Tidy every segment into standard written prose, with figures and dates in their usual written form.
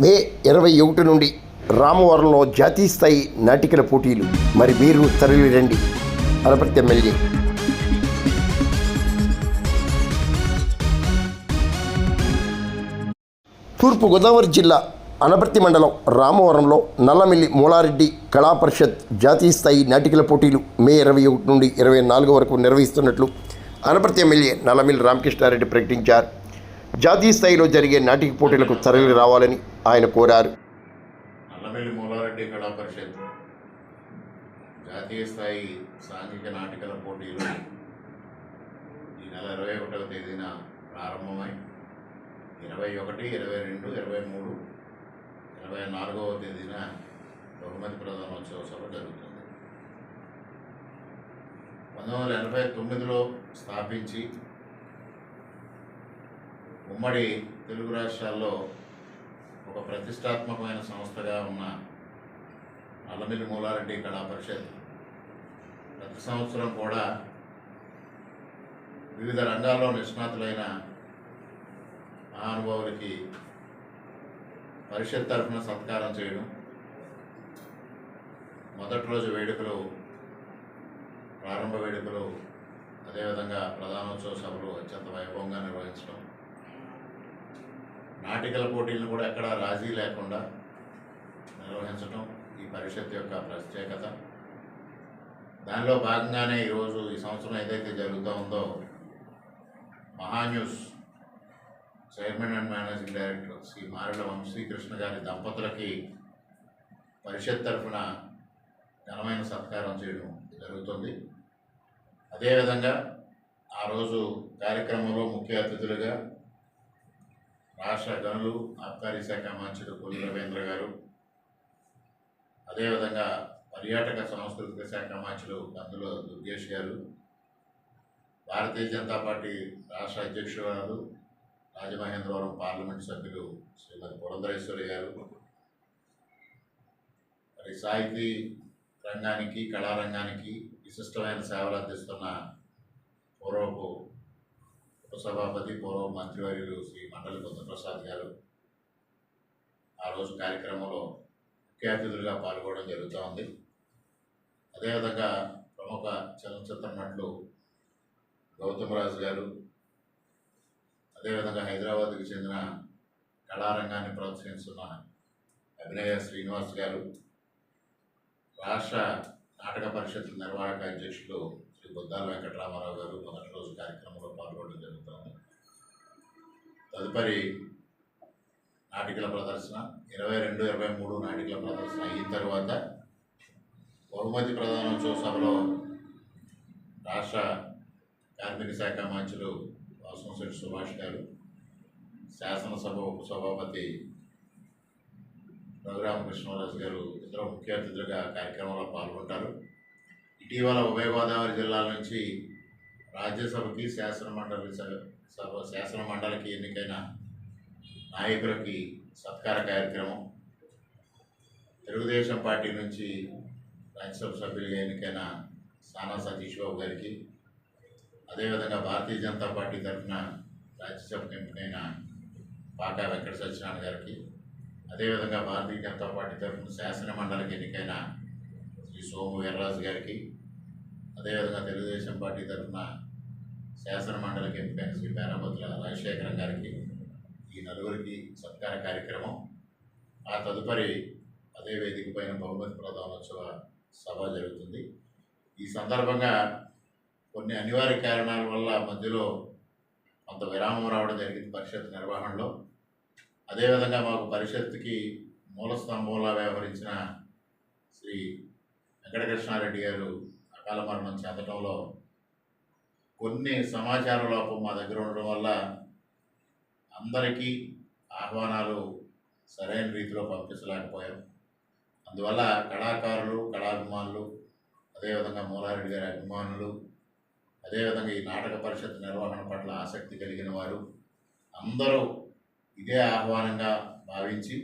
మే 21 నుండి రామవరంలో జాతీయ స్థాయి నాటికల పోటీలు. మరి మీరు తరలి రండి. అనపర్తి ఎమ్మెల్యే. తూర్పుగోదావరి జిల్లా అనపర్తి మండలం రామవరంలో నల్లమిల్లి మూలారెడ్డి కళా పరిషత్ జాతీయ స్థాయి నాటికల పోటీలు మే 21 నుండి 24 వరకు నిర్వహిస్తున్నట్లు అనపర్తి ఎమ్మెల్యే నల్లమిల్లి రామకృష్ణారెడ్డి ప్రకటించారు. జాతీయ స్థాయిలో జరిగే నాటిక పోటీలకు తరలి రావాలని ఆయన కోరారు. నల్లమిల్లి మూలారెడ్డి కళా పరిషత్ జాతీయ స్థాయి సాంఘిక నాటికల పోటీలు ఈ నెల 21వ తేదీన ప్రారంభమై 21, 22, 23, 24వ తేదీన బహుమతి ప్రదానోత్సవ సభ జరుగుతుంది. 1989లో స్థాపించి ఉమ్మడి తెలుగు రాష్ట్రాల్లో ఒక ప్రతిష్టాత్మకమైన సంస్థగా ఉన్న నల్లమిల్లి మూలారెడ్డి కళా పరిషత్ ప్రతి సంవత్సరం కూడా వివిధ రంగాల్లో నిష్ణాతులైన మహానుభావులకి పరిషత్ తరఫున సత్కారం చేయడం, మొదటి రోజు వేడుకలు, ప్రారంభ వేడుకలు, అదేవిధంగా ప్రధానోత్సవ సభలు అత్యంత వైభవంగా నిర్వహించడం, నాటికల పోటీలను కూడా ఎక్కడా రాజీ లేకుండా నిర్వహించడం ఈ పరిషత్ యొక్క ప్రత్యేకత. దానిలో భాగంగానే ఈరోజు ఈ సంవత్సరం ఏదైతే జరుగుతూ ఉందో Maha News chairman and managing director Shri Marela Vamsikrishna గారి దంపతులకి పరిషత్ తరఫున ఘనమైన సత్కారం చేయడం జరుగుతుంది. అదేవిధంగా ఆ రోజు కార్యక్రమంలో ముఖ్య అతిథులుగా రాష్ట్ర గనులు ఆబ్కారీ శాఖ మంత్రులు కొల్లు రవీంద్ర గారు, అదేవిధంగా పర్యాటక సాంస్కృతిక శాఖ మంత్రులు కందుల దుర్గేష్ గారు, భారతీయ జనతా పార్టీ రాష్ట్ర అధ్యక్షురాలు రాజమహేంద్రవరం పార్లమెంట్ సభ్యులు శ్రీమతి పురంధరేశ్వరి గారు, మరి సాహితీ రంగానికి, కళారంగానికి విశిష్టమైన సేవలు అందిస్తున్న పూర్వపు ఉపసభాపతి, పూర్వ మంత్రివర్యులు శ్రీ మండలి బుద్ధప్రసాద్ గారు ఆ రోజు కార్యక్రమంలో ముఖ్య అతిథులుగా పాల్గొనడం జరుగుతూ ఉంది. అదేవిధంగా ప్రముఖ చలనచిత్ర నటులు గౌతమ్ రాజు గారు, అదేవిధంగా హైదరాబాద్కు చెందిన కళారంగాన్ని ప్రోత్సహిస్తున్న అభినయ శ్రీనివాస్ గారు, రాష్ట్ర నాటక పరిషత్ నిర్వాహక అధ్యక్షులు శ్రీ బుద్దాల వెంకటరామారావు గారు మొదటి రోజు కార్యక్రమంలో పాల్గొనడం జరుగుతుంది. తదుపరి నాటికల ప్రదర్శన 22, 23 నాటికల ప్రదర్శన అయిన తర్వాత బహుమతి ప్రధానోత్సవ సభలో రాష్ట్ర కార్మిక శాఖ మంత్రులు వాసంశెట్టి సుభాష్ గారు, శాసనసభ ఉపసభాపతి రఘురామకృష్ణరాజు గారు ఇద్దరు ముఖ్య అతిథులుగా కార్యక్రమంలో పాల్గొంటారు. ఇటీవల ఉభయ గోదావరి జిల్లాల నుంచి రాజ్యసభకి, శాసన మండలికి ఎన్నికైన నాయకులకి సత్కార కార్యక్రమం, తెలుగుదేశం పార్టీ నుంచి రాజ్యసభ సభ్యులుగా ఎన్నికైన సానా సతీష్ బాబు గారికి, అదేవిధంగా భారతీయ జనతా పార్టీ తరఫున రాజ్యసభకు ఎంపికైన పాకా వెంకట సత్యనారాయణ గారికి, అదేవిధంగా భారతీయ జనతా పార్టీ తరఫున శాసన మండలికి ఎన్నికైన శ్రీ సోము వీర్రాజు గారికి, అదేవిధంగా తెలుగుదేశం పార్టీ తరఫున శాసన మండలికి ఎంపికైన శ్రీ పేరాబతుల రాజశేఖరం గారికి, ఈ నలుగురికి సత్కార కార్యక్రమం. ఆ తదుపరి అదే వేదిక పైన బహుమతి ప్రదానోత్సవ సభ జరుగుతుంది. ఈ సందర్భంగా కొన్ని అనివార్య కారణాల వల్ల మధ్యలో కొంత విరామం రావడం జరిగింది పరిషత్ నిర్వహణలో. అదేవిధంగా మాకు పరిషత్తుకి మూల స్తంభంలా వ్యవహరించిన శ్రీ వెంకటకృష్ణారెడ్డి గారు అకాల మరణం చెందడంలో కొన్ని సమాచార లోపం మా దగ్గర ఉండడం వల్ల అందరికీ ఆహ్వానాలు సరైన రీతిలో పంపించలేకపోయాం. అందువల్ల కళాకారులు, కళాభిమానులు, అదేవిధంగా మూలారెడ్డి గారి అభిమానులు, అదేవిధంగా ఈ నాటక పరిషత్ నిర్వహణ పట్ల ఆసక్తి కలిగిన వారు అందరూ ఇదే ఆహ్వానంగా భావించి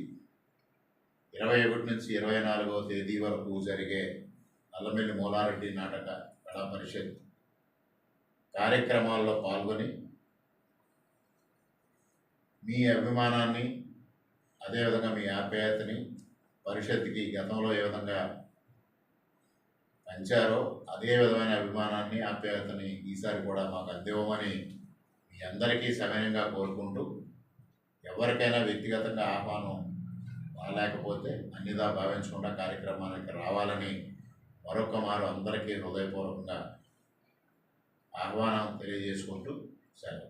21 నుంచి 24వ తేదీ వరకు జరిగే నల్లమిల్లి మూలారెడ్డి నాటక కళా పరిషత్ కార్యక్రమాల్లో పాల్గొని మీ అభిమానాన్ని అదేవిధంగా మీ ఆప్యాయతని పరిషత్కి గతంలో ఏ విధంగా పంచారో అదే విధమైన అభిమానాన్ని ఆప్యాయతని ఈసారి కూడా మాకు అందివ్వమని మీ అందరికీ సవినయంగా కోరుకుంటూ ఎవరికైనా వ్యక్తిగతంగా ఆహ్వానం రాలేకపోతే అన్నిదా భావించకుండా కార్యక్రమానికి రావాలని మరొక మారు అందరికీ హృదయపూర్వకంగా ఆహ్వానం తెలియజేసుకుంటూ సెలవు.